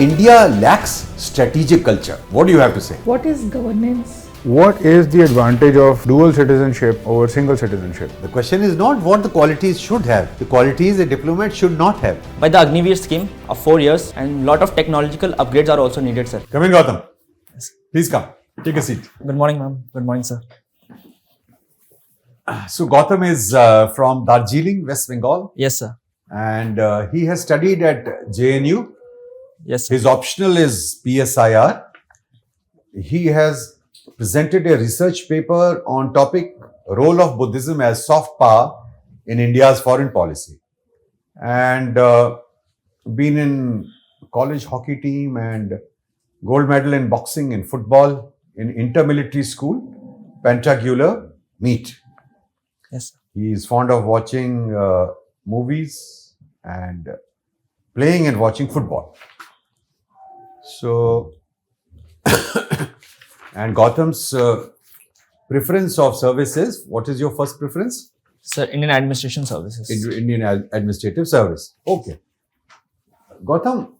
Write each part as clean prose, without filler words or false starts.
India lacks strategic culture. What do you have to say? What is governance? What is the advantage of dual citizenship over single citizenship? The question is not what the qualities should have. The qualities a diplomat should not have. By the Agniveer scheme of 4 years, and lot of technological upgrades are also needed, sir. Come in, Goutam. Please come. Take a seat. Good morning, ma'am. Good morning, sir. So Goutam is from Darjeeling, West Bengal, Yes, sir. and he has studied at JNU. Yes, sir. His optional is PSIR. He has presented a research paper on topic role of Buddhism as soft power in India's foreign policy, and been in college hockey team and gold medal in boxing, in football, in intermilitary school, pentacular meet. Yes, sir. He is fond of watching movies and playing and watching football. So, and Gautam's preference of services, what is your first preference? Sir, Indian Administration Services. Indian Administrative Service. Okay. Gautam,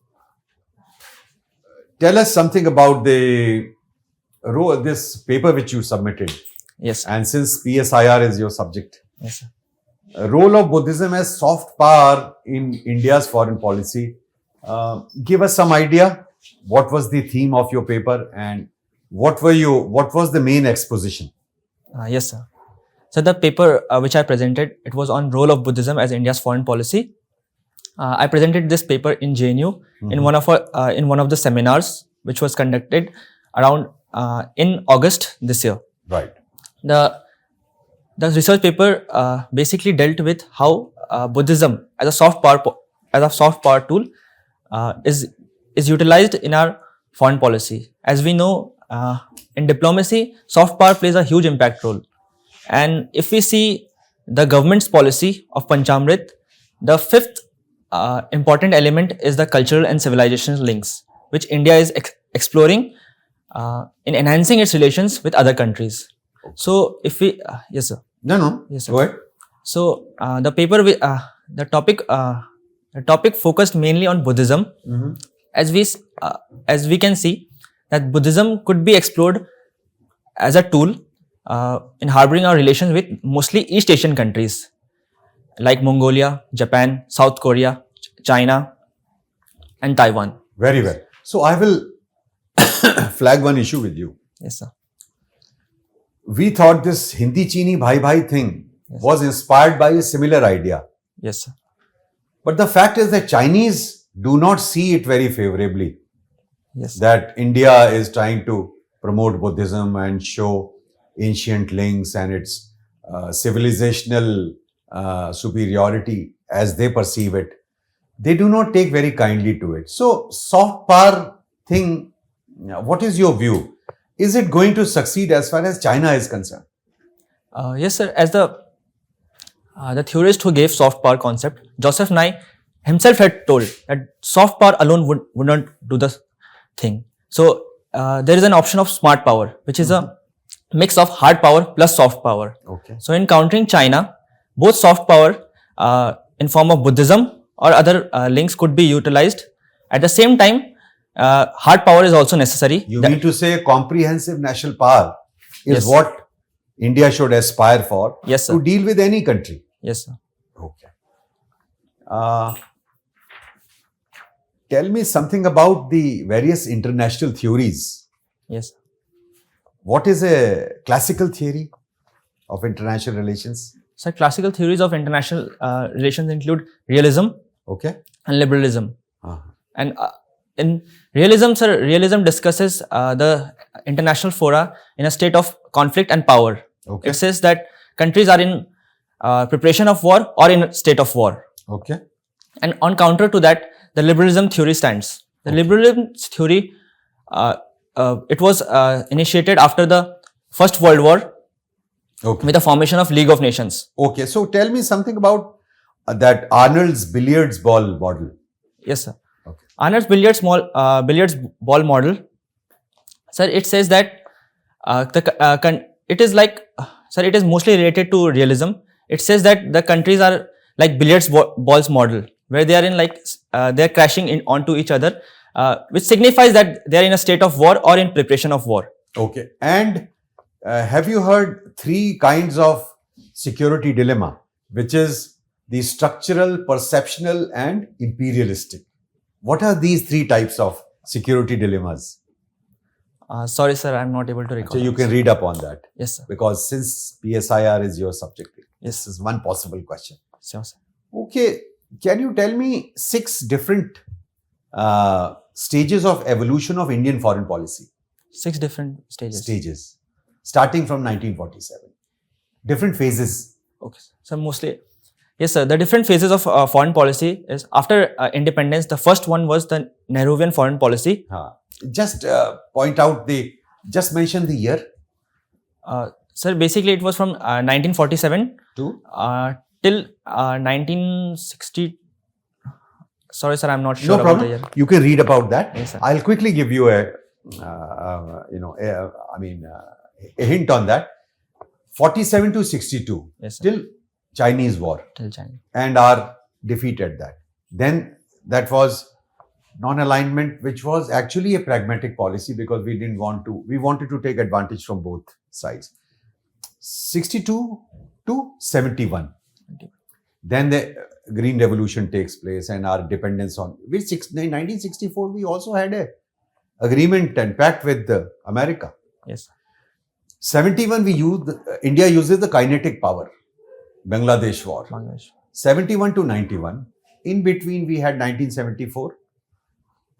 tell us something about this paper which you submitted. Yes, sir. And since PSIR is your subject, Yes, sir. Role of Buddhism as soft power in India's foreign policy. Give us some idea. What was the theme of your paper and what was the main exposition? Yes, sir. So the paper which I presented, it was on role of Buddhism as India's foreign policy. I presented this paper in JNU in one of the seminars which was conducted around in August this year. Right. The research paper basically dealt with how Buddhism as a soft power tool is utilized in our foreign policy. As we know, in diplomacy, soft power plays a huge impact role. And if we see the government's policy of Panchamrit, the fifth important element is the cultural and civilizational links, which India is exploring in enhancing its relations with other countries. So, if we, yes, sir. No. Yes, sir. Go ahead. So, the paper, the topic focused mainly on Buddhism. As we can see that Buddhism could be explored as a tool in harboring our relations with mostly East Asian countries like Mongolia, Japan, South Korea, China, and Taiwan. Very well. So I will flag one issue with you. Yes, sir. We thought this Hindi Chini Bhai Bhai thing was inspired by a similar idea. Yes, sir. But the fact is that Chinese do not see it very favorably. Yes. That India is trying to promote Buddhism and show ancient links and its civilizational superiority as they perceive it. They do not take very kindly to it. So, soft power thing, what is your view? Is it going to succeed as far as China is concerned? Yes, sir. As the theorist who gave soft power concept, Joseph Nye himself had told that soft power alone would not do the thing. So there is an option of smart power, which is a mix of hard power plus soft power. Okay. So in countering China, both soft power in form of Buddhism or other links could be utilized. At the same time, hard power is also necessary. You mean to say comprehensive national power is Yes. what India should aspire for Yes, sir. to deal with any country? Yes, sir. Okay. Tell me something about the various international theories. Yes. What is a classical theory of international relations? So classical theories of international relations include realism Okay. and liberalism. Uh-huh. And in realism, sir, realism discusses the international fora in a state of conflict and power. Okay. It says that countries are in preparation of war or in a state of war. Okay. And on counter to that, the liberalism theory stands. The liberalism theory, it was initiated after the First World War Okay. with the formation of League of Nations. Okay. So tell me something about that Arnold's billiards ball model. Yes, sir. Okay. Arnold's billiards ball model, sir, it says that it is mostly related to realism. It says that the countries are like billiards balls model, where they are in they're crashing onto each other, which signifies that they are in a state of war or in preparation of war. Okay. And have you heard three kinds of security dilemma, which is the structural, perceptional, and imperialistic? What are these three types of security dilemmas? Sorry, sir, I'm not able to recall. So you can read up on that. Yes, sir. Because since PSIR is your subject, Yes. this is one possible question. Sure, sir. Okay, can you tell me 6 different stages of evolution of Indian foreign policy? 6 different stages. Starting from 1947. Different phases. Okay. So mostly, yes, sir. The different phases of foreign policy is after independence. The first one was the Nehruvian foreign policy. Just point out just mention the year. Sir, basically it was from 1947 to till 1960. Sorry, sir, I'm not sure no about problem. the year. You can read about that. Yes, sir. I'll quickly give you a hint on that. 47 to 62 Yes, sir. till Chinese war Till China. and are defeated that. Then that was non-alignment, which was actually a pragmatic policy because we wanted to take advantage from both sides. 62 to 71. Then the Green Revolution takes place and our dependence on, in 1964, we also had a agreement and pact with America. Yes. 71, India uses the kinetic power, Bangladesh war. Bangladesh. 71 to 91. In between, we had 1974,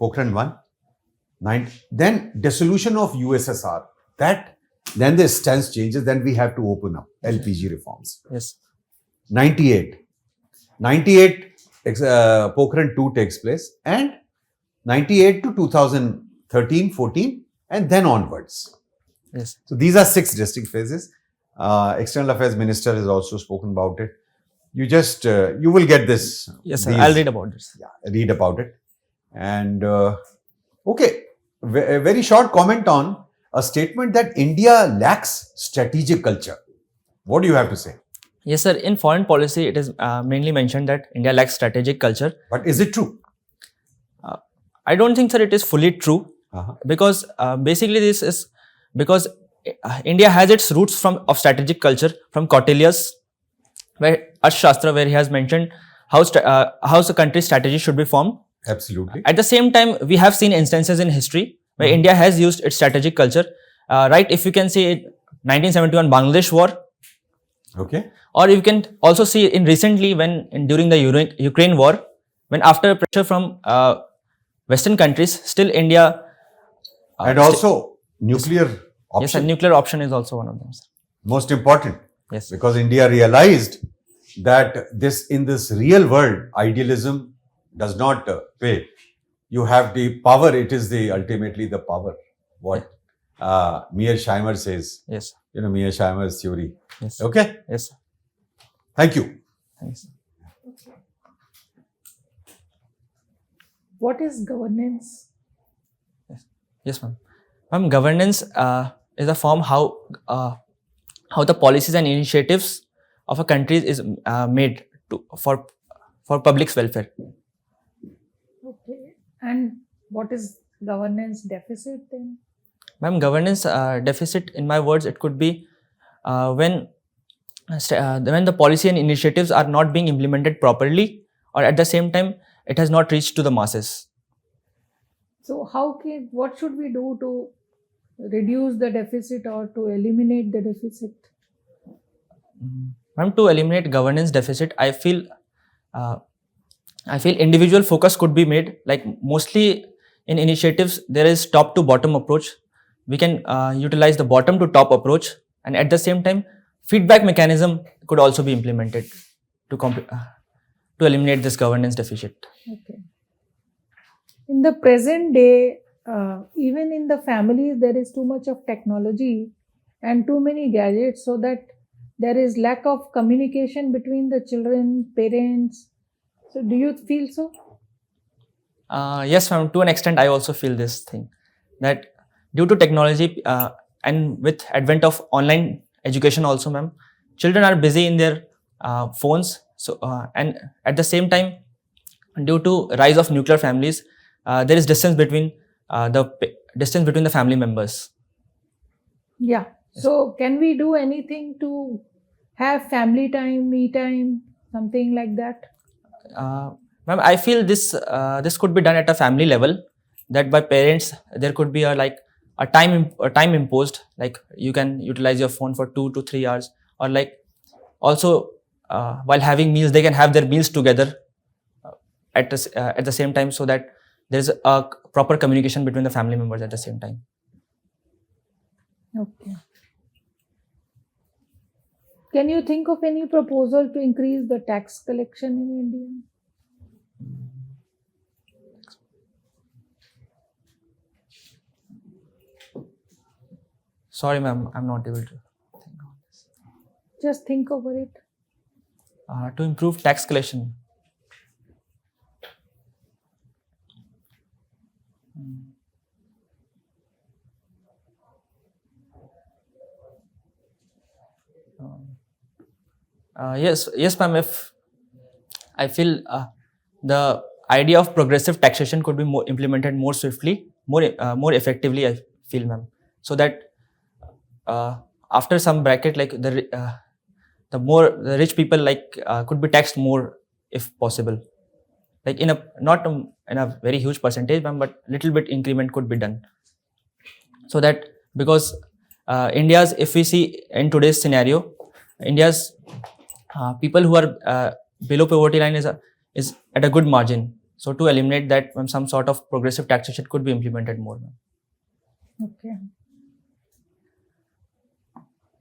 Pokhran 1. Then dissolution of USSR. Then the stance changes. Then we have to open up LPG reforms. Yes. 98, Pokhran 2 takes place, and 98 to 2013, 14, and then onwards. Yes. So these are 6 distinct phases. External Affairs Minister has also spoken about it. You just, you will get this. Yes, sir. I'll read about this. Yeah, read about it. And okay, a very short comment on a statement that India lacks strategic culture. What do you have to say? Yes, sir. In foreign policy, it is mainly mentioned that India lacks strategic culture. But is it true? I don't think, sir, it is fully true because basically this is because India has its roots of strategic culture from Kautilya's Arthashastra, where he has mentioned how the country's strategy should be formed. Absolutely. At the same time, we have seen instances in history where India has used its strategic culture. Right, if you can see 1971 Bangladesh war. Okay. Or you can also see recently during the Ukraine war, when after pressure from Western countries, still India... and also nuclear option. Yes, and nuclear option is also one of them, sir. Most important. Yes. Because India realized that in this real world, idealism does not pay. You have the power. It is ultimately the power. What Mearsheimer says. Yes. You know, Mearsheimer's theory. Yes. Okay? Yes, sir. Thank you. Thanks. What is governance? Yes, ma'am. Ma'am, governance is a form how the policies and initiatives of a country is made for public's welfare. Okay. And what is governance deficit then? Ma'am, governance deficit, in my words, it could be when the policy and initiatives are not being implemented properly, or at the same time, it has not reached to the masses. So what should we do to reduce the deficit or to eliminate the deficit? Ma'am, to eliminate governance deficit, I feel individual focus could be made. Like mostly in initiatives, there is top to bottom approach. We can utilize the bottom to top approach, and at the same time, feedback mechanism could also be implemented to eliminate this governance deficit. Okay. In the present day, even in the families, there is too much of technology and too many gadgets, so that there is lack of communication between the children, parents. So do you feel so? Yes, ma'am. To an extent, I also feel this thing, that due to technology and with advent of online education also, ma'am, children are busy in their phones. So and at the same time, due to rise of nuclear families, there is distance between the family members. Yeah. So can we do anything to have family time, me time, something like that? Ma'am, I feel this could be done at a family level. That by parents there could be a time imposed, like you can utilize your phone for 2 to 3 hours, or like also while having meals they can have their meals together at the same time, so that there is a proper communication between the family members at the same time. Okay. Can you think of any proposal to increase the tax collection in India? Sorry, ma'am, I'm not able to think of this. Just think over it. To improve tax collection. Yes, ma'am. If I feel the idea of progressive taxation could be more implemented more swiftly, more effectively, I feel, ma'am. So that after some bracket, like the rich people could be taxed more if possible, like in a not in a very huge percentage, ma'am, but little bit increment could be done, so that because India's, if we see in today's scenario, India's people who are below poverty line is at a good margin. So to eliminate that, some sort of progressive taxation could be implemented more, ma'am. Okay.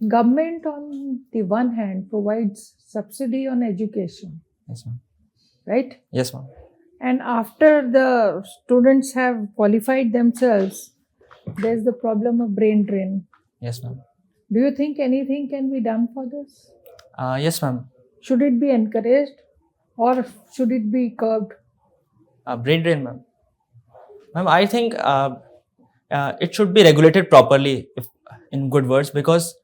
Government on the one hand provides subsidy on education, Yes, ma'am. right? Yes, ma'am. And after the students have qualified themselves, there's the problem of brain drain. Yes, ma'am. Do you think anything can be done for this? Yes, ma'am. Should it be encouraged or should it be curbed? Brain drain, ma'am. Ma'am, I think it should be regulated properly, if, in good words, because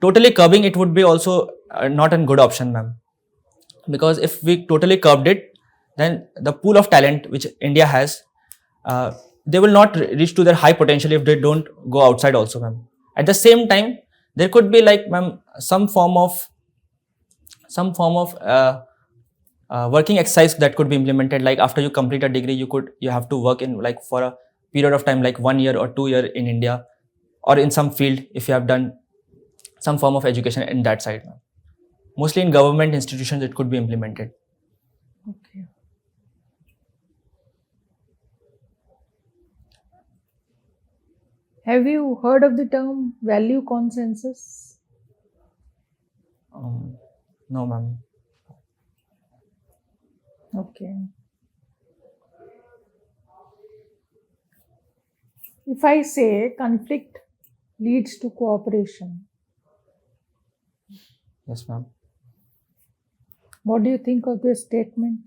totally curbing it would be also not a good option, ma'am. Because if we totally curbed it, then the pool of talent which India has, they will not reach to their high potential if they don't go outside also, ma'am. At the same time, there could be like, ma'am, some form of working exercise that could be implemented. Like after you complete a degree, you have to work in like for a period of time, like 1 year or 2 year in India, or in some field if you have done some form of education in that side, ma'am. Mostly in government institutions it could be implemented. Okay. Have you heard of the term value consensus? No, ma'am. Okay. If I say conflict leads to cooperation, Yes, ma'am. what do you think of this statement?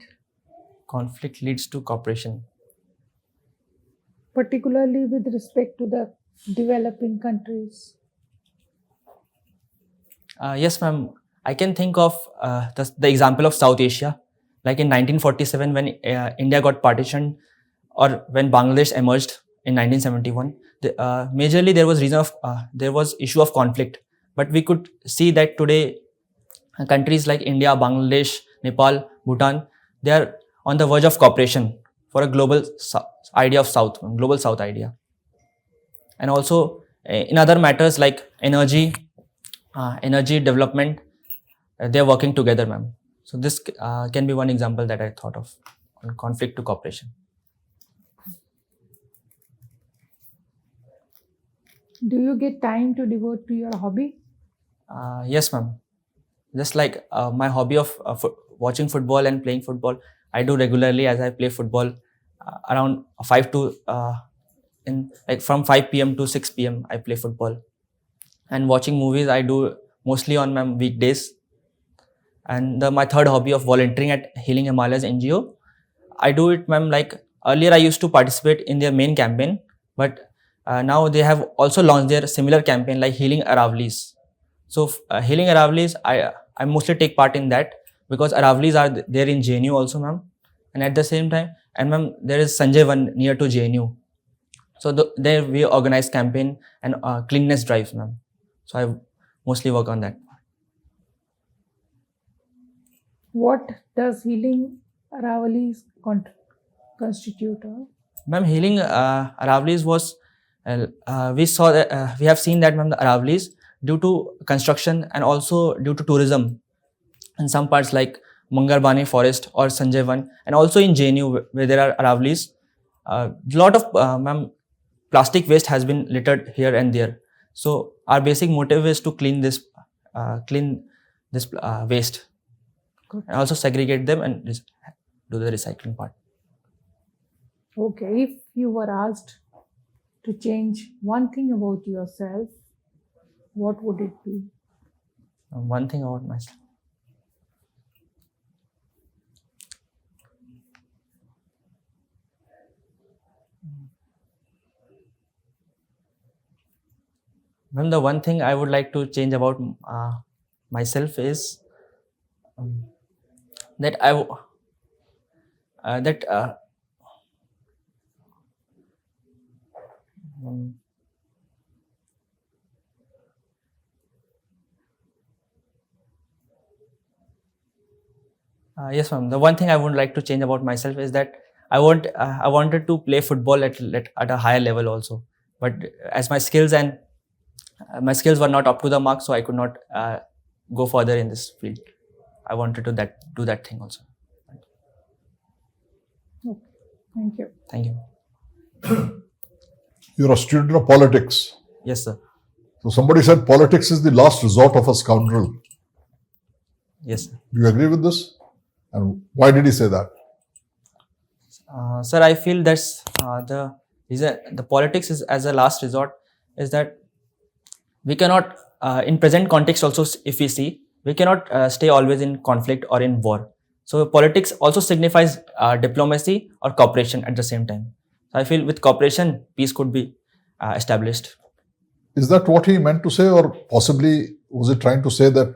Conflict leads to cooperation. Particularly with respect to the developing countries. Yes, ma'am. I can think of the example of South Asia. Like in 1947, when India got partitioned, or when Bangladesh emerged in 1971, majorly there was issue of conflict. But we could see that today, countries like India, Bangladesh, Nepal, Bhutan, they are on the verge of cooperation for a global idea of South, global South idea. And also in other matters like energy development, they are working together, ma'am. So this can be one example that I thought of on conflict to cooperation. Do you get time to devote to your hobby? Yes, ma'am. Just like my hobby of watching football and playing football, I do regularly, as I play football around 5 to from 5 p.m. to 6 p.m. I play football. And watching movies I do mostly on my weekdays. And my third hobby of volunteering at Healing Himalayas NGO, I do it, ma'am, like earlier I used to participate in their main campaign, but now they have also launched their similar campaign like Healing Aravlis. So Healing Aravlis, I mostly take part in that because Aravlis are there in JNU also, ma'am. and at the same time, and ma'am, there is Sanjay One near to JNU. So there we organize campaign and cleanliness drives, ma'am. So I mostly work on that. What does healing Aravali's constitute of? Ma'am, healing Aravali's was, we saw that, we have seen that, ma'am, the Aravali's, due to construction and also due to tourism in some parts like Mangarbani forest or Sanjay One, and also in JNU where there are Aravali's, a lot of ma'am, plastic waste has been littered here and there. So our basic motive is to clean this waste. Good. And also segregate them and do the recycling part. Okay, if you were asked to change one thing about yourself, what would it be? One thing about myself. Ma'am, the one thing I would like to change about myself is that yes, ma'am. The one thing I would like to change about myself is that I wanted to play football at a higher level also, but as my skills were not up to the mark, so I could not go further in this field. I wanted to do that thing also. Okay, thank you. Thank you. You're a student of politics. Yes, sir. So somebody said politics is the last resort of a scoundrel. Yes, sir. Do you agree with this? And why did he say that? Sir, I feel that's the politics is as a last resort is that we cannot, in present context also, if we see, we cannot stay always in conflict or in war. So politics also signifies diplomacy or cooperation at the same time. So I feel with cooperation, peace could be established. Is that what he meant to say, or possibly was he trying to say that,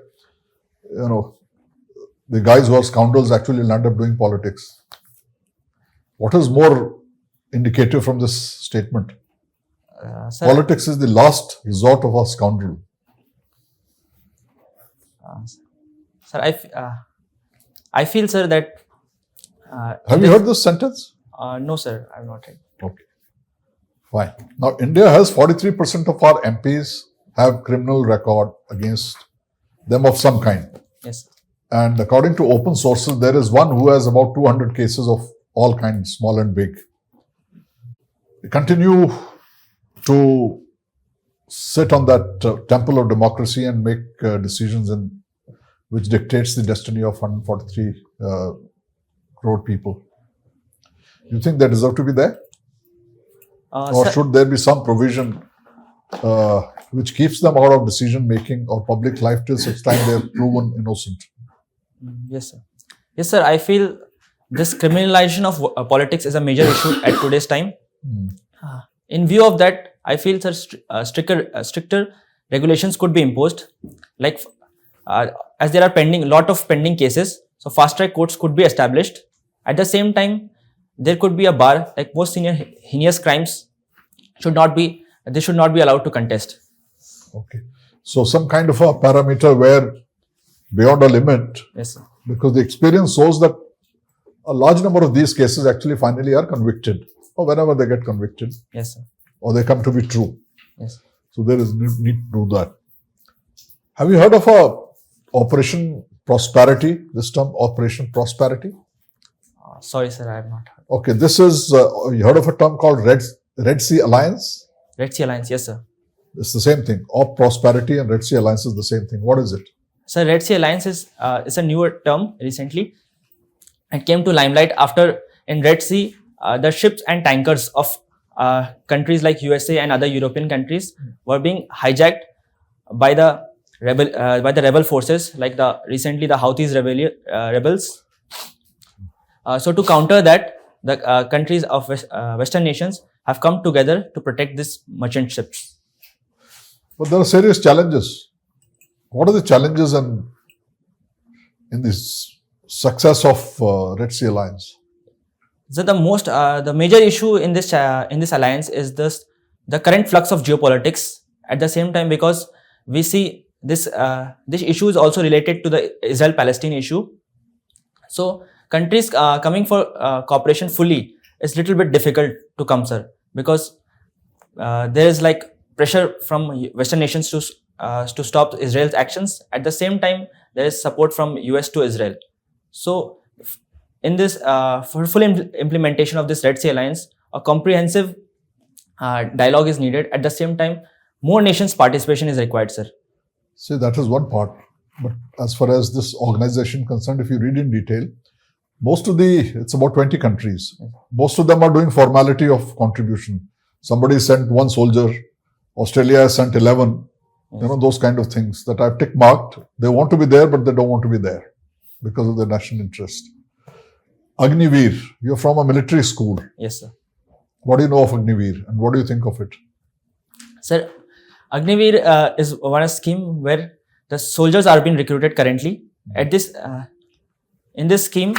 the guys who are scoundrels actually will end up doing politics? What is more indicative from this statement? Sir, Politics is the last resort of a scoundrel. Sir, I feel, sir, that... Have you heard this sentence? No, sir, I have not heard. Okay. Fine. Now, India has 43% of our MPs have criminal record against them of some kind. Yes, sir. And according to open sources, there is one who has about 200 cases of all kinds, small and big. We continue to sit on that temple of democracy and make decisions which dictates the destiny of 143 crore people. You think they deserve to be there? Or Sir, should there be some provision which keeps them out of decision making or public life till such time they are proven innocent? yes, sir. Yes, sir. I feel this criminalization of politics is a major issue at today's time. In view of that, I feel, sir, stricter regulations could be imposed. Like, as there are lot of pending cases, so fast-track courts could be established. At the same time, there could be a bar, like most heinous crimes should not be allowed to contest. Okay. So some kind of a parameter where beyond a limit, Yes, sir. because the experience shows that a large number of these cases actually finally are convicted, or whenever they get convicted, Yes, sir. or they come to be true. Yes. So there is need to do that. Have you heard of Operation Prosperity? This term, Operation Prosperity? Sorry, sir, I have not heard. Okay, this is, you heard of a term called Red Sea Alliance? Red Sea Alliance, yes, sir. It's the same thing. Op Prosperity and Red Sea Alliance is the same thing. What is it? So Red Sea Alliance is a newer term recently. It came to limelight after in Red Sea, the ships and tankers of countries like USA and other European countries were being hijacked by the rebel forces, like recently the Houthis rebels. So to counter that, the countries of Western nations have come together to protect these merchant ships. But there are serious challenges. What are the challenges in this success of Red Sea Alliance? So the major issue in this alliance is the current flux of geopolitics. At the same time, because we see this issue is also related to the Israel-Palestine issue. So countries coming for cooperation fully is little bit difficult to come, sir, because there is like pressure from Western nations to stop Israel's actions. At the same time, there is support from US to Israel. So in this for full implementation of this Red Sea Alliance, a comprehensive dialogue is needed. At the same time, more nations' participation is required, sir. See, that is one part. But as far as this organization concerned, if you read in detail, it's about 20 countries. Most of them are doing formality of contribution. Somebody sent 1 soldier, Australia has sent 11, those kind of things that I've tick marked. They want to be there, but they don't want to be there because of their national interest. Agniveer, you're from a military school. Yes, sir. What do you know of Agniveer and what do you think of it? Sir, Agniveer is one scheme where the soldiers are being recruited currently. At this, in this scheme,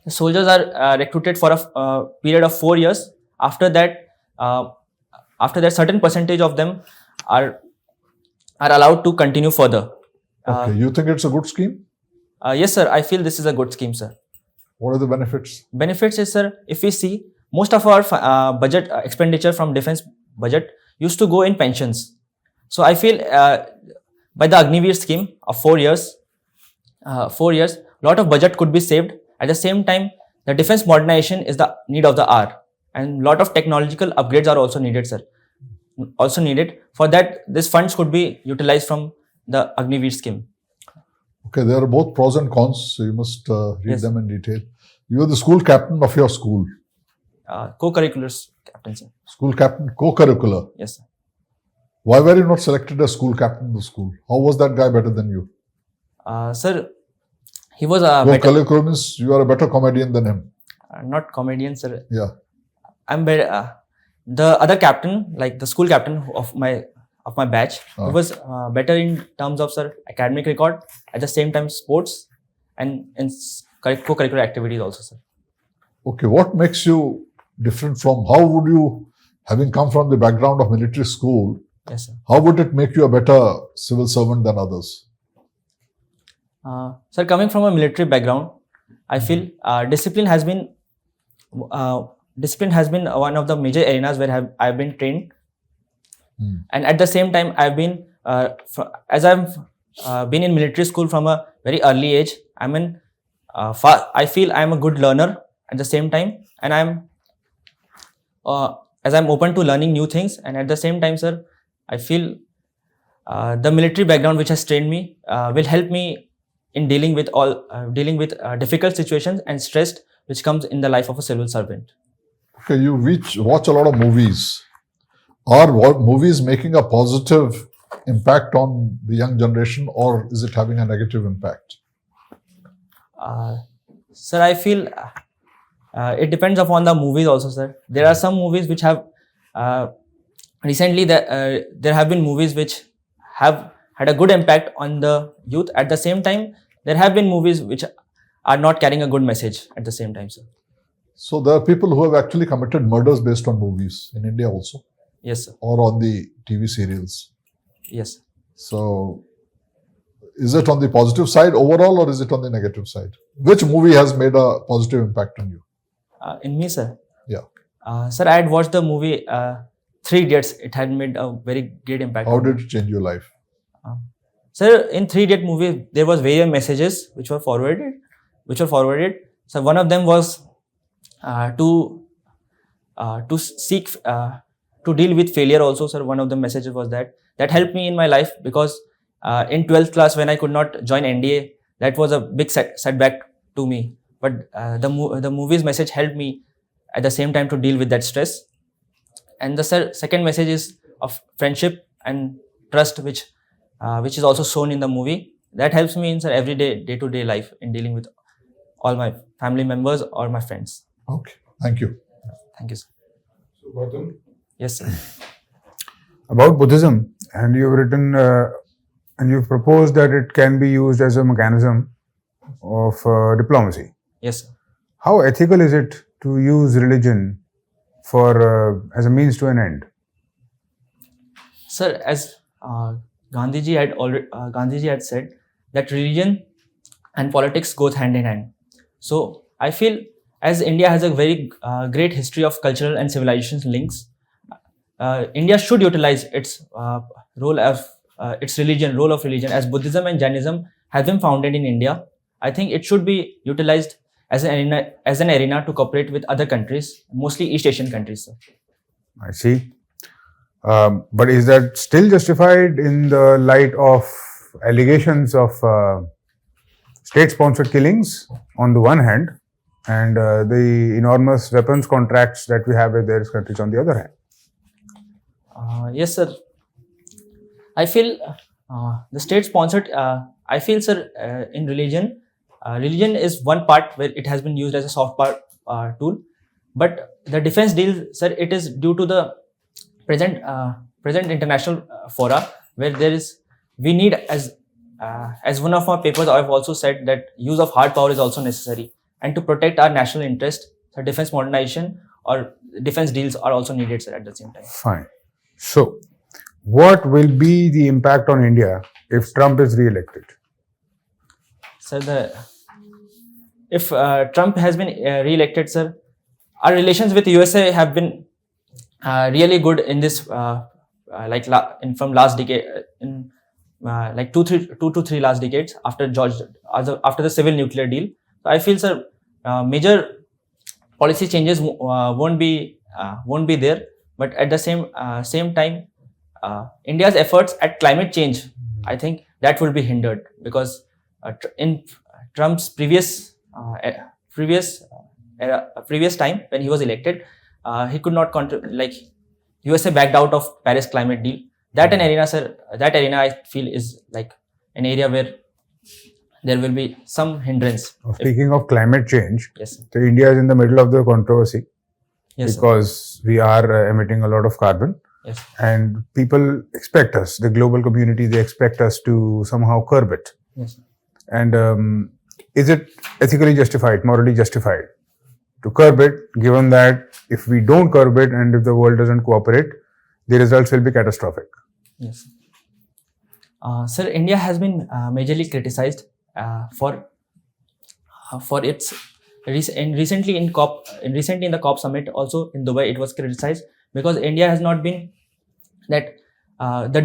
the soldiers are recruited for a period of 4 years. After that, certain percentage of them are allowed to continue further. Okay, you think it's a good scheme? Yes, sir. I feel this is a good scheme, sir. What are the benefits? Benefits is, sir, if we see, most of our budget expenditure from defense budget used to go in pensions. So I feel by the Agniveer scheme of 4 years, lot of budget could be saved. At the same time, the defense modernization is the need of the hour, and lot of technological upgrades are also needed, sir. Also needed. For that, these funds could be utilized from the Agniveer scheme. Okay, there are both pros and cons, so you must read Yes. them in detail. You are the school captain of your school. Co-curriculars captain, sir. School captain, co-curricular. Yes, sir. Why were you not selected as school captain of the school? How was that guy better than you? Sir, he was a better, Co-curricular means you are a better comedian than him. not comedian, sir. Yeah. I'm better. The other captain, like the school captain of my batch, he was better in terms of, sir, academic record. At the same time, sports and in co-curricular activities also, sir. Okay, what makes you different from, how would you, having come from the background of military school, Yes, sir. how would it make you a better civil servant than others? Sir, coming from a military background, I feel discipline has been one of the major arenas where I've been trained. And at the same time, I've been as I've been in military school from a very early age. I feel I'm a good learner at the same time, and I'm open to learning new things. And at the same time, sir, I feel the military background which has trained me will help me in dealing with difficult situations and stress which comes in the life of a civil servant. Okay, you watch a lot of movies. Are movies making a positive impact on the young generation, or is it having a negative impact? Sir, I feel it depends upon the movies also, sir. There are some movies which have recently there have been movies which have had a good impact on the youth. At the same time, there have been movies which are not carrying a good message at the same time, sir. So there are people who have actually committed murders based on movies in India also, Yes, sir. or on the TV serials. Yes. So is it on the positive side overall, or is it on the negative side? Which movie has made a positive impact on you? In me, sir. Yeah. Sir, I had watched the movie 3 Idiots. It had made a very great impact. How on me. did it change your life? Sir, in 3 Idiot movie, there was various messages which were forwarded. So one of them was to deal with failure also, sir. One of the messages was that helped me in my life, because in 12th class when I could not join NDA, that was a big setback to me. But the movie's message helped me at the same time to deal with that stress. And the second message is of friendship and trust, which is also shown in the movie. That helps me in, sir, everyday day-to-day life in dealing with all my family members or my friends. Okay, thank you. Thank you, sir. So, Goutam, Yes, sir. about Buddhism, and you've written and you've proposed that it can be used as a mechanism of diplomacy. Yes, sir. How ethical is it to use religion for as a means to an end? Sir, as Gandhiji had said that religion and politics goes hand in hand. So I feel as India has a very great history of cultural and civilization links, India should utilize its role of role of religion, as Buddhism and Jainism have been founded in India. I think it should be utilized as an arena to cooperate with other countries, mostly East Asian countries, sir. I see. But is that still justified in the light of allegations of state-sponsored killings on the one hand, and the enormous weapons contracts that we have with various countries on the other hand? Yes, sir. I feel the state-sponsored. I feel, sir, in religion, religion is one part where it has been used as a soft power tool. But the defense deal, sir, it is due to the present international fora where we need, as one of my papers I've also said, that use of hard power is also necessary, and to protect our national interest, so defense modernization or defense deals are also needed, sir, at the same time. Fine. So, what will be the impact on India if Trump is re-elected? Sir, if Trump has been re-elected, sir, our relations with USA have been really good in this from last decade, in like two to three last decades after the civil nuclear deal. So I feel, sir, major policy changes won't be there, but at the same time, India's efforts at climate change, I think that will be hindered, because in Trump's previous time when he was elected, he could not USA backed out of Paris climate deal. That arena I feel is like an area where there will be some hindrance. Speaking of climate change, Yes, sir. so India is in the middle of the controversy Yes, sir. because we are emitting a lot of carbon, Yes, and people expect us, the global community, they expect us to somehow curb it. yes, sir. And is it ethically justified, morally justified to curb it, given that if we don't curb it and if the world doesn't cooperate, the results will be catastrophic? Yes. Sir, India has been majorly criticized for its recently in the COP summit, also in Dubai it was criticized, because India has not been that the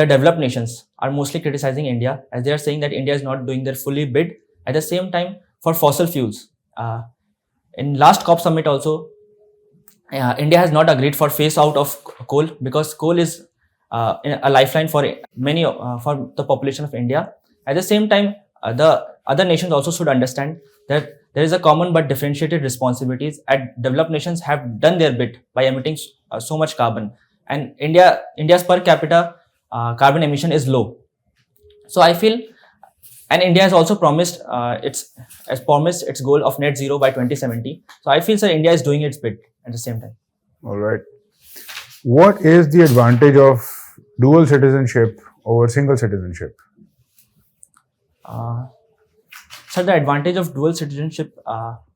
developed nations are mostly criticizing India, as they are saying that India is not doing their fully bid. At the same time, for fossil fuels, in last COP summit also, India has not agreed for phase out of coal, because coal is a lifeline for many for the population of India. At the same time, the other nations also should understand that there is a common but differentiated responsibilities, and developed nations have done their bit by emitting so much carbon, and India's per capita carbon emission is low. So I feel, and India has also promised its goal of net zero by 2070. So I feel, sir, India is doing its bit at the same time. All right. What is the advantage of dual citizenship over single citizenship? So the advantage of dual citizenship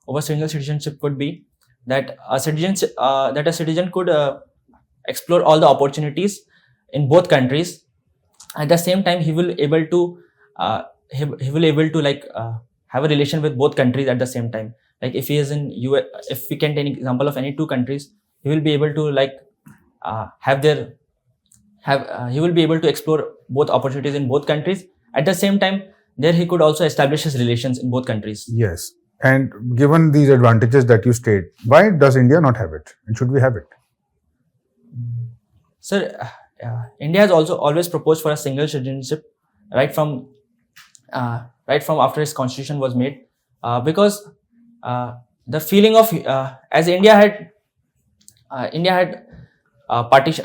over single citizenship could be that a citizen could explore all the opportunities in both countries. At the same time, he will able to have a relation with both countries at the same time. Like if he is in US, if we can take an example of any two countries, he will be able to he will be able to explore both opportunities in both countries. At the same time, there he could also establish his relations in both countries. Yes. And given these advantages that you state, why does India not have it? And should we have it? Sir, India has also always proposed for a single citizenship right from after its constitution was made, because the feeling of as India had a partition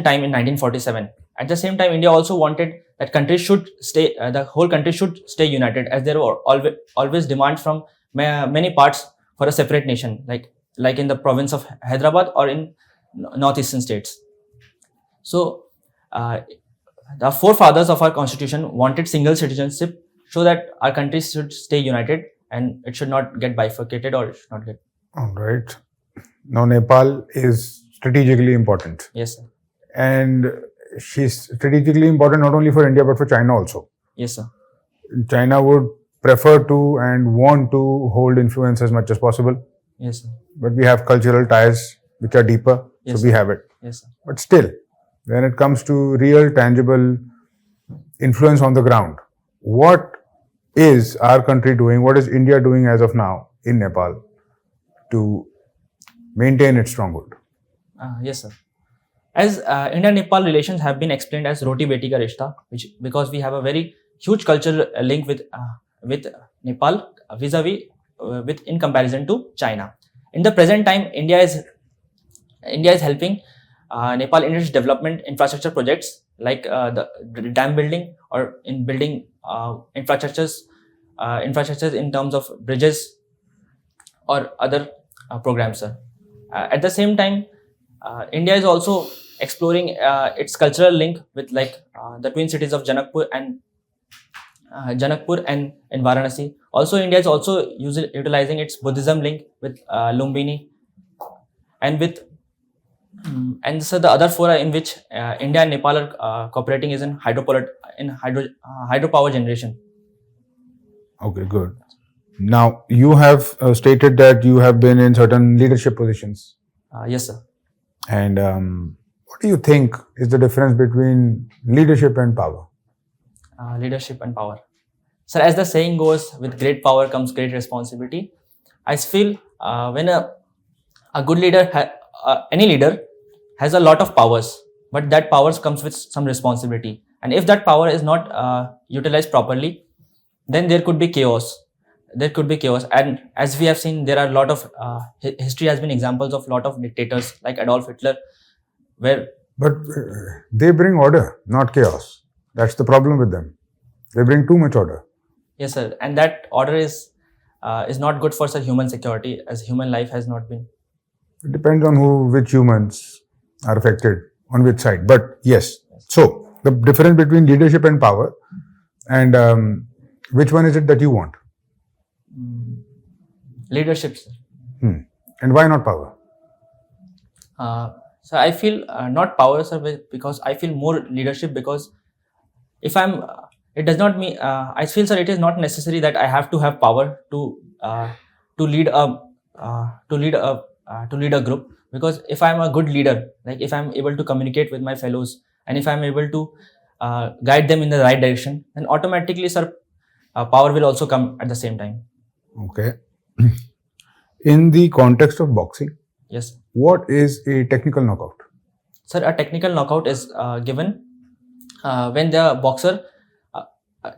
time in 1947. At the same time, India also wanted that the whole country should stay united, as there were always demands from many parts for a separate nation, like in the province of Hyderabad or in northeastern states. So the forefathers of our constitution wanted single citizenship so that our country should stay united. and it should not get bifurcated, or it should not get. All right. Now, Nepal is strategically important. Yes, sir. And she's strategically important not only for India but for China also. Yes, sir. China would prefer to and want to hold influence as much as possible. Yes, sir. But we have cultural ties which are deeper, Yes, so we sir. have it. Yes, sir. But still, when it comes to real, tangible influence on the ground, what is our country doing? What is India doing as of now in Nepal to maintain its stronghold? Yes, sir. As India-Nepal relations have been explained as roti beti ka rishta, which because we have a very huge cultural link with Nepal vis-a-vis with in comparison to China. In the present time, India is helping Nepal in its development infrastructure projects like the dam building, or in building infrastructures in terms of bridges or other programs, sir. At the same time, India is also exploring its cultural link with the twin cities of Janakpur and Varanasi. Also, India is also utilizing its Buddhism link with Lumbini, and with and so the other fora in which India and Nepal are cooperating is in hydropower generation. Okay, good. Now, you have stated that you have been in certain leadership positions. Yes, sir. And what do you think is the difference between leadership and power? Leadership and power. Sir, as the saying goes, with great power comes great responsibility. I feel when a good leader, any leader has a lot of powers, but that powers comes with some responsibility. And if that power is not utilized properly, then there could be chaos. And as we have seen, there are a lot of history has been examples of lot of dictators like Adolf Hitler, where. But they bring order, not chaos. That's the problem with them. They bring too much order. Yes, sir. And that order is not good for human security, as human life has not been. It depends on which humans are affected, on which side. But yes, so the difference between leadership and power, and which one is it that you want? Leadership, sir. And why not power? So I feel not power, sir, because I feel more leadership, because if I'm, it does not mean, I feel, sir, it is not necessary that I have to have power to lead a group, because if I'm a good leader, like if I'm able to communicate with my fellows, and if I'm able to guide them in the right direction, then automatically, sir, power will also come at the same time. Okay. In the context of boxing, yes, what is a technical knockout? Sir, a technical knockout is given when the boxer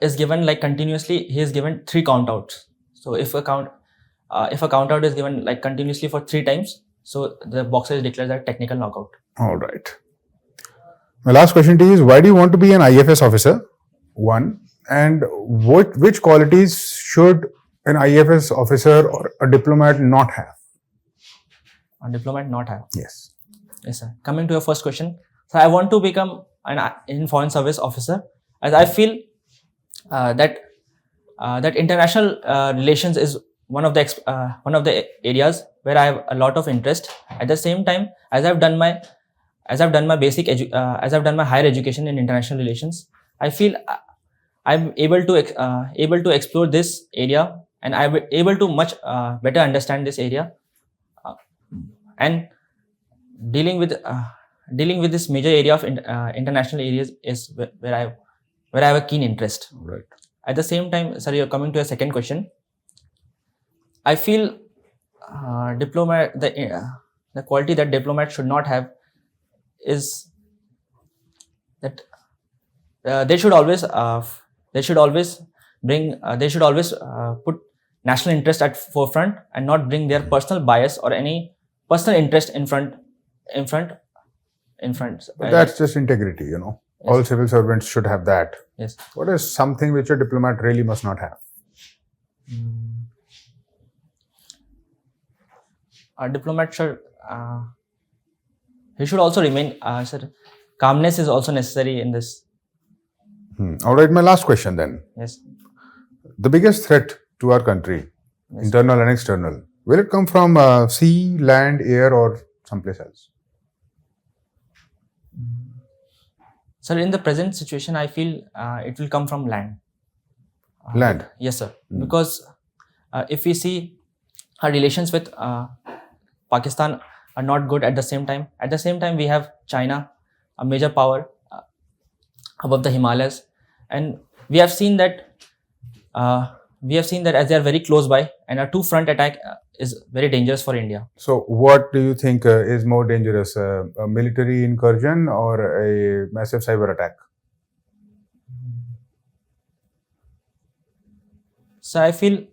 is given continuously. He is given 3 countouts. So if a count out is given continuously for 3 times, so the boxer is declared as a technical knockout. All right. My last question to you is, why do you want to be an IFS officer? One, and which qualities should an IFS officer or a diplomat not have? A diplomat not have? Yes. Yes, sir. Coming to your first question, so I want to become an foreign service officer, as I feel that international relations is one of the areas where I have a lot of interest. At the same time, as I've done my higher education in international relations, I feel I'm able to explore this area, and I'm able to much better understand this area, and dealing with this major area of international areas is where I have a keen interest. Right. At the same time, sir, you're coming to a second question. I feel the quality that diplomat should not have is that they should always put national interest at forefront, and not bring their personal bias or any personal interest in front. But that's just integrity, you know. Yes. All civil servants should have that. Yes. What is something which a diplomat really must not have? A diplomat should he should also remain, sir, calmness is also necessary in this. All right, my last question then. Yes. The biggest threat to our country Yes. internal and external. Will it come from sea, land, air, or someplace else? Sir, in the present situation, I feel it will come from land. Land. Yes, sir. Hmm. Because if we see our relations with Pakistan are not good at the same time. At the same time, we have China, a major power above the Himalayas, and we have seen that as they are very close by, and a two-front attack is very dangerous for India. So, what do you think is more dangerous, a military incursion or a massive cyber attack? So I feel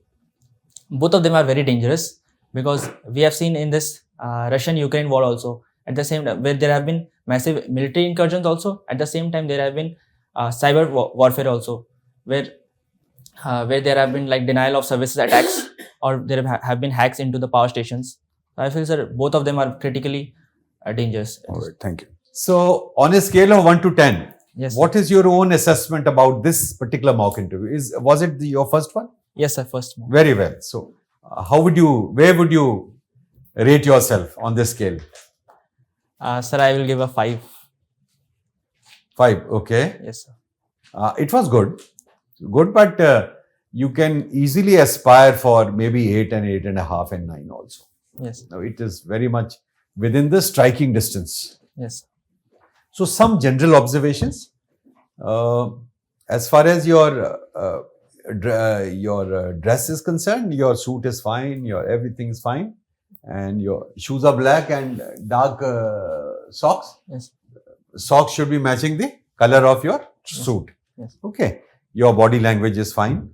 both of them are very dangerous, because we have seen in this Russian-Ukraine war also, at the same time, where there have been massive military incursions also, at the same time there have been cyber warfare also, where there have been like denial of services attacks, or there have been hacks into the power stations. So I feel, sir, both of them are critically dangerous. All right, thank you. So, on a scale of 1 to 10, Yes, what is your own assessment about this particular mock interview? Was it your first one? yes, sir. First one. Very well. So, where would you rate yourself on this scale? Sir, I will give a 5. 5. Okay. Yes, sir. It was good, but you can easily aspire for maybe 8 and 8.5 and 9 also. Yes, Now, it is very much within the striking distance. yes, So, some general observations. As far as your dress is concerned, your suit is fine, your everything is fine, and your shoes are black and dark socks. yes, Socks should be matching the color of your suit. yes. Okay. Your body language is fine.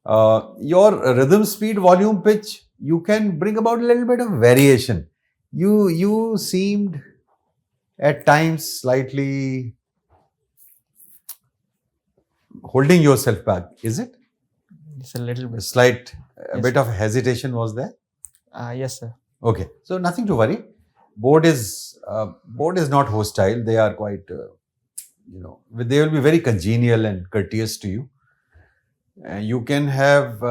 Your rhythm, speed, volume, pitch, you can bring about a little bit of variation. You seemed at times slightly holding yourself back, is it? It's a little A bit. slight, Yes. bit of hesitation was there? Yes, sir. Okay, so nothing to worry. Board is not hostile. They are quite, they will be very congenial and courteous to you. You can have,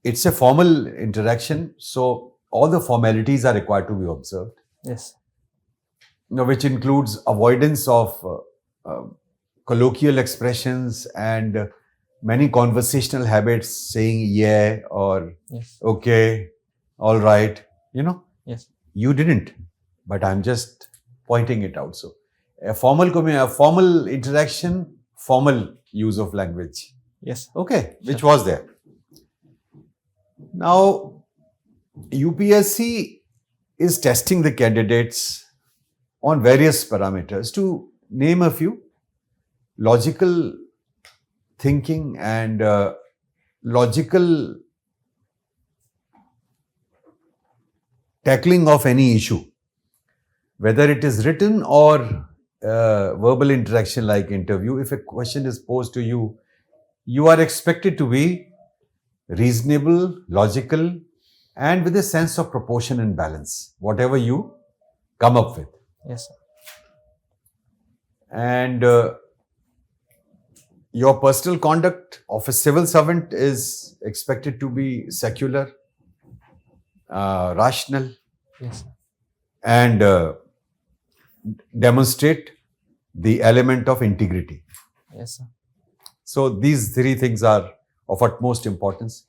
it's a formal interaction, so all the formalities are required to be observed, Yes, which includes avoidance of colloquial expressions and many conversational habits, saying yeah or yes, okay, all right, yes, You didn't, but I'm just pointing it out. So, a formal interaction, formal use of language. yes, Okay, which was there. Now, UPSC is testing the candidates on various parameters. To name a few: logical thinking and logical tackling of any issue, whether it is written or verbal interaction like interview. If a question is posed to you, you are expected to be reasonable, logical, and with a sense of proportion and balance, whatever you come up with. yes, sir. And your personal conduct of a civil servant is expected to be secular, rational, Yes, sir. and demonstrate the element of integrity. Yes, sir. So these three things are of utmost importance.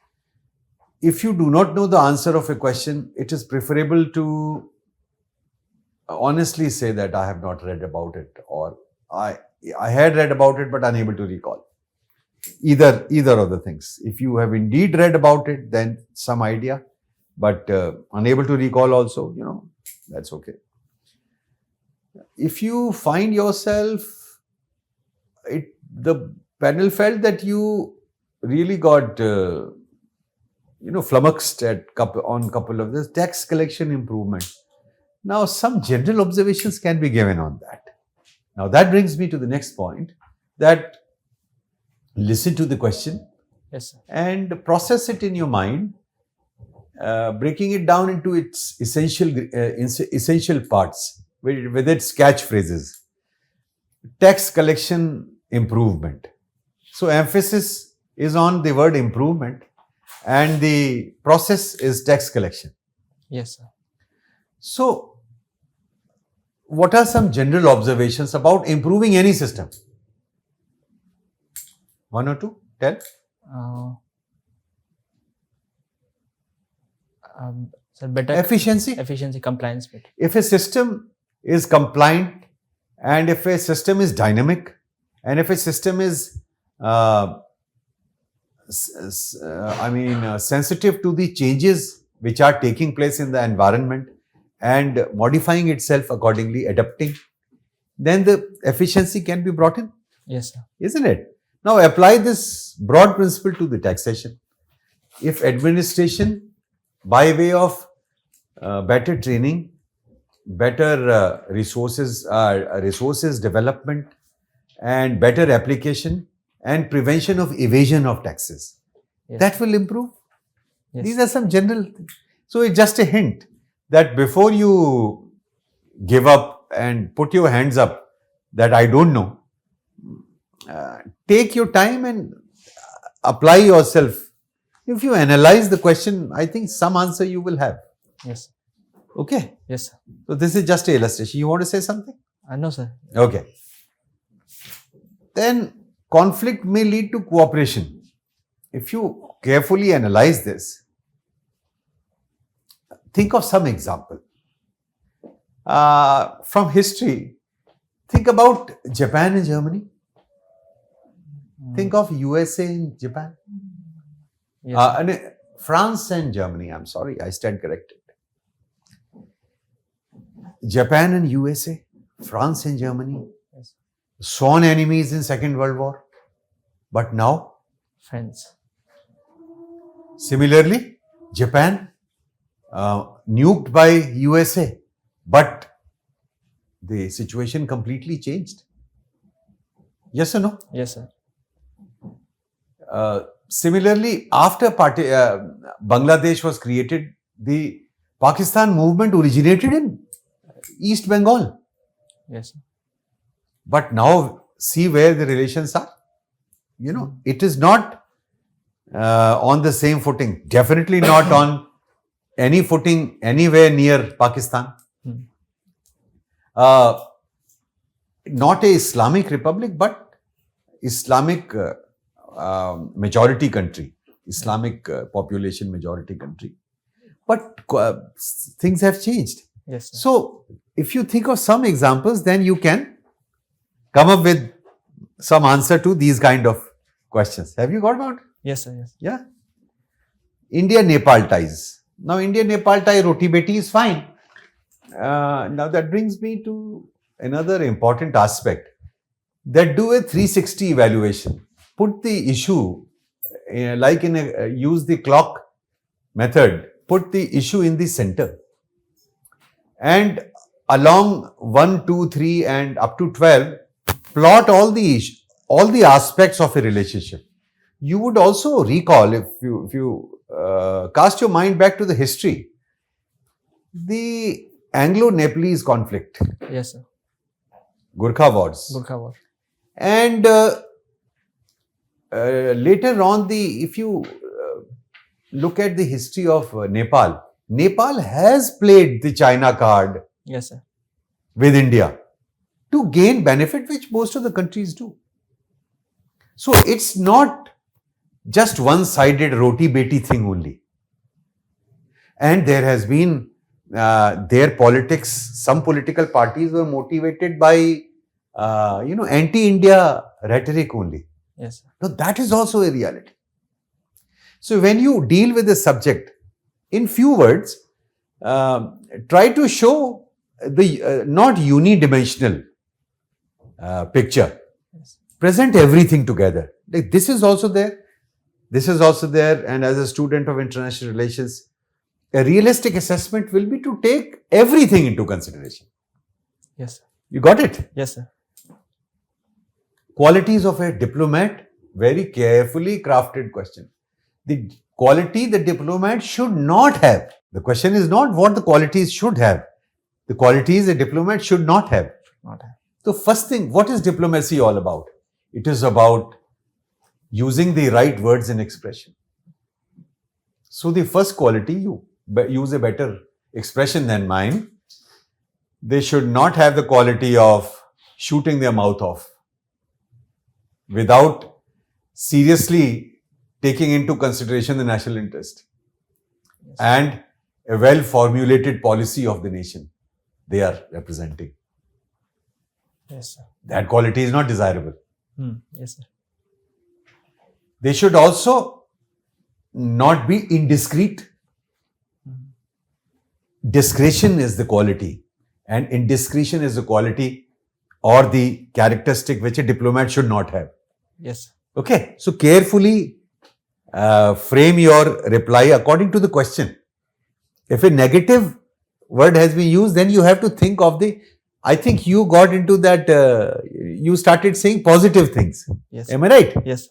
If you do not know the answer of a question, it is preferable to honestly say that I have not read about it, or I had read about it but unable to recall. Either of the things. If you have indeed read about it, then some idea, but unable to recall also, that's okay. If you find yourself, the panel felt that you really got, flummoxed on couple of this tax collection improvement. Now, some general observations can be given on that. Now, that brings me to the next point, that listen to the question Yes, sir. and process it in your mind, breaking it down into its essential parts with its catchphrases. Tax collection improvement. So emphasis is on the word improvement, and the process is tax collection. Yes, sir. So, what are some general observations about improving any system? One or two? Tell. So better Efficiency. compliance. Better. If a system is compliant, and if a system is dynamic, and if a system is sensitive to the changes which are taking place in the environment and modifying itself accordingly, adapting, then the efficiency can be brought in, Yes, sir. isn't it? Now apply this broad principle to the taxation. If administration, by way of better training, better resources development, and better application and prevention of evasion of taxes, Yes. that will improve. Yes. These are some general things. So it's just a hint that before you give up and put your hands up that I don't know, take your time and apply yourself. If you analyze the question, I think some answer you will have. Yes. Okay. Yes, sir. So this is just an illustration. You want to say something? No, sir. Okay. Then conflict may lead to cooperation. If you carefully analyze this, think of some example. From history, think about Japan and Germany. Think of USA and Japan. Yes, sir. And France and Germany. I'm sorry, I stand corrected. Japan and USA, France and Germany, Yes. sworn enemies in Second World War. But now, Friends. similarly, Japan nuked by USA, but the situation completely changed. Yes or no? Yes, sir. Similarly, after Bangladesh was created, the Pakistan movement originated in East Bengal. Yes, sir. But now see where the relations are. You know, it is not on the same footing. Definitely not on any footing anywhere near Pakistan. Not a Islamic republic, but Islamic majority country, Islamic population majority country. But things have changed. Yes, sir. So, if you think of some examples, then you can come up with some answer to these kind of questions. Have you got about it? Yes, sir. Yes. Yeah. India-Nepal ties. Now, India-Nepal tie roti beti is fine. Now, that brings me to another important aspect. That do a 360 evaluation. Put the issue, use the clock method, put the issue in the center. And along 1, 2, 3 and up to 12, plot all the aspects of a relationship. You would also recall, if you cast your mind back to the history, the Anglo-Nepalese conflict, Yes, sir. Gurkha Wars. Gurkha War. And later on, if you look at the history of Nepal, Nepal has played the China card Yes, sir. with India to gain benefit, which most of the countries do. So it's not just one-sided roti beti thing only. And there has been their politics. Some political parties were motivated by anti-India rhetoric only. Yes, sir. So that is also a reality. So when you deal with the subject, in few words, try to show the not unidimensional picture. Yes. Present everything together. Like this is also there, this is also there, and as a student of international relations, a realistic assessment will be to take everything into consideration. Yes, sir. You got it? Yes, sir. Qualities of a diplomat, very carefully crafted question. The quality the diplomat should not have. The question is not what the qualities should have. The qualities a diplomat should not have. Not have. So first thing, what is diplomacy all about? It is about using the right words and expression. So the first quality, you use a better expression than mine. They should not have the quality of shooting their mouth off without seriously taking into consideration the national interest and a well-formulated policy of the nation they are representing. Yes, sir. That quality is not desirable. Yes, sir. They should also not be indiscreet. Discretion is the quality, and indiscretion is the quality or the characteristic which a diplomat should not have. Yes, sir. Okay, so carefully frame your reply according to the question. If a negative word has been used, then you have to think of I think you got into that, you started saying positive things. Yes. Am I right? Yes.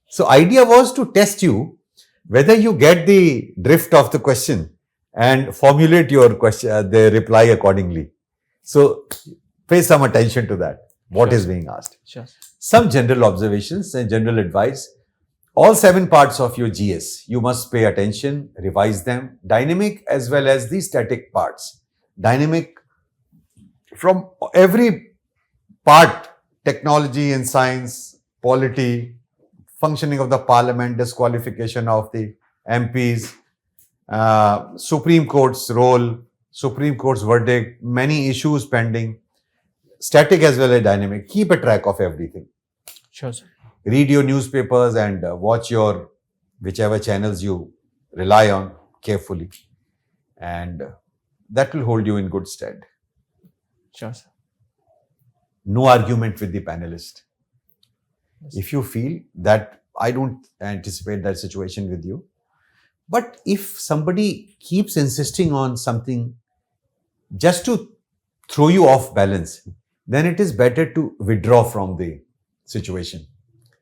So idea was to test you whether you get the drift of the question and formulate your question, the reply accordingly. So pay some attention to that, what is being asked. Sure. Some general observations and general advice. All 7 parts of your GS, you must pay attention, revise them, dynamic as well as the static parts. Dynamic from every part, technology and science, polity, functioning of the parliament, disqualification of the MPs, Supreme Court's role, Supreme Court's verdict, many issues pending, static as well as dynamic. Keep a track of everything. Sure, sir. Read your newspapers and watch your whichever channels you rely on carefully, and that will hold you in good stead. Sure, sir. No argument with the panelist. Yes. If you feel that, I don't anticipate that situation with you, but if somebody keeps insisting on something just to throw you off balance, then it is better to withdraw from the situation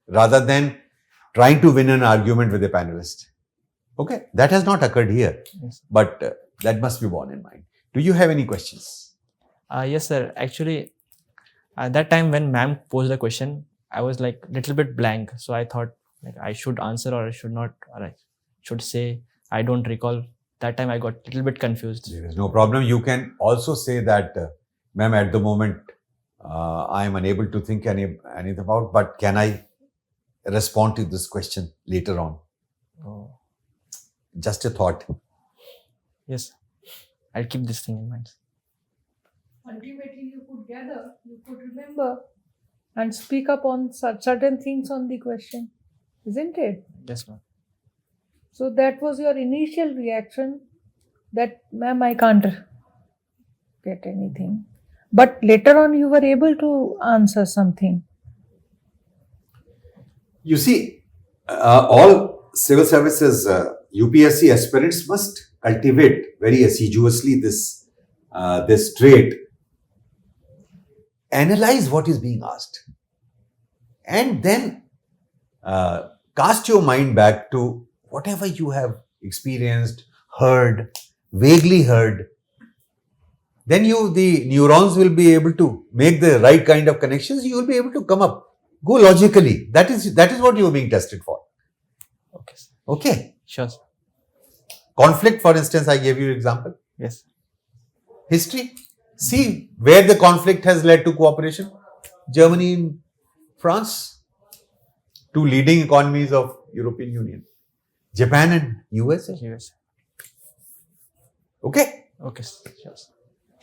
rather than trying to win an argument with a panelist. Okay, that has not occurred here, Yes. but that must be borne in mind. Do you have any questions? Yes, sir. Actually, at that time when ma'am posed the question, I was like little bit blank. So I thought like I should answer or I should not, or I should say I don't recall. That time I got a little bit confused. There is no problem. You can also say that, ma'am, at the moment, I am unable to think anything about, but can I respond to this question later on? Oh, Just a thought. yes. I'll keep this thing in mind. Ultimately, you could gather, you could remember, and speak up on certain things on the question, isn't it? Yes, ma'am. So that was your initial reaction that, ma'am, I can't get anything. But later on, you were able to answer something. You see, all civil services UPSC aspirants must cultivate very assiduously this trait. Analyze what is being asked, and then cast your mind back to whatever you have experienced, heard, vaguely heard. Then the neurons will be able to make the right kind of connections. You will be able to come up. Go logically. That is what you are being tested for. Okay, sir. Okay. Sure, sir. Conflict, for instance, I gave you an example. Yes. History. See where the conflict has led to cooperation. Germany and France, 2 leading economies of European Union. Japan and USA. Yes. Okay. Okay, sir. Sure, sir.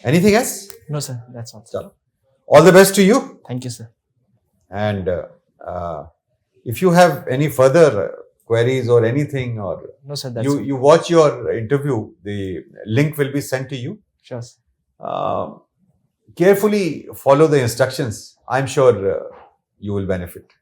Anything else? No, sir. That's all. Sir. All the best to you. Thank you, sir. And if you have any further queries or anything, or No, sir. That's all. you watch your interview, the link will be sent to you. Sure, sir. Carefully follow the instructions. I'm sure you will benefit.